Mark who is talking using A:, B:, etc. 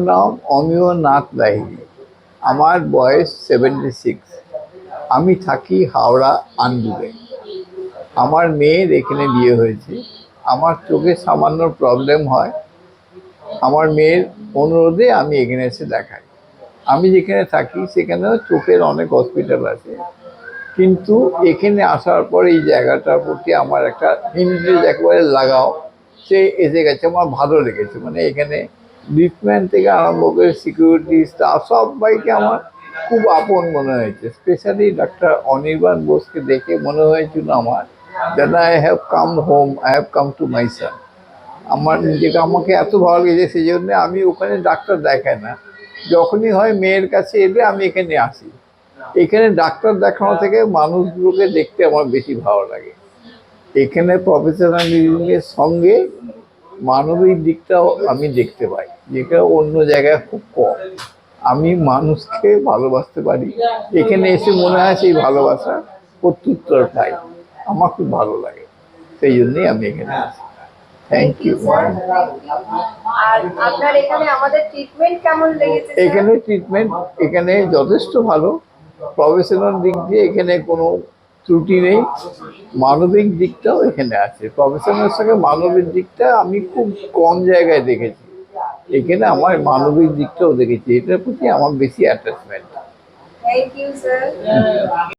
A: নাম অমিয় নাথ লাহিড়ী। আমার বয়স 76। আমি থাকি হাওড়া আন্দুলে। আমার মেয়ের এখানে বিয়ে হয়েছে। আমার চোখে সামান্য প্রবলেম হয়, আমার মেয়ের অনুরোধে আমি এখানে এসে দেখাই। আমি যেখানে থাকি সেখানেও চোখের অনেক হসপিটাল আছে, কিন্তু এখানে আসার পর এই জায়গাটার প্রতি আমার একটা ইন্টারেস্ট একেবারে লাগাও সে এসে গেছে। আমার ভালো লেগেছে, মানে এখানে ট্রিটমেন্ট থেকে আরম্ভ করে সিকিউরিটি স্টাফ সবাইকে আমার খুব আপন মনে হয়েছে। স্পেশালি ডাক্তার অনির্বাণ বোসকে দেখে মনে হয়েছিল আমার যেন I have come home, I have come to my son. আমার নিজেকে আমাকে এত ভালো লেগেছে, সেই জন্য আমি ওখানে ডাক্তার দেখাই না। যখনই হয় মেয়ের কাছে এলে আমি এখানে আসি। এখানে ডাক্তার দেখানো থেকে মানুষগুলোকে দেখতে আমার বেশি ভালো লাগে। এখানে প্রফেশনালিজমের সঙ্গে মানবিক দিকটাও আমি দেখতে পাই, যেটা অন্য জায়গায় খুব কম। আমি মানুষকে ভালোবাসতে পারি, এখানে এসে মনে হয় সেই ভালোবাসা প্রত্যুত্তর পাই। আমার খুব ভালো লাগে, সেই জন্যই আমি এখানে আসি। Thank you.
B: আর আপনার এখানে আমাদের ট্রিটমেন্ট কেমন লেগেছে স্যার?
A: এখানে ট্রিটমেন্ট এখানে যথেষ্ট ভালো। প্রফেশনাল দিক দিয়ে এখানে কোনো ত্রুটি নেই। মানবিক দিকটাও এখানে আছে। প্রফেশনাল সঙ্গে মানবিক দিকটা আমি খুব কম জায়গায় দেখেছি। এখানে আমার মানবিক দিকটাও দেখেছি, এটার প্রতি আমার বেশি অ্যাটাচমেন্ট।
B: Thank you sir.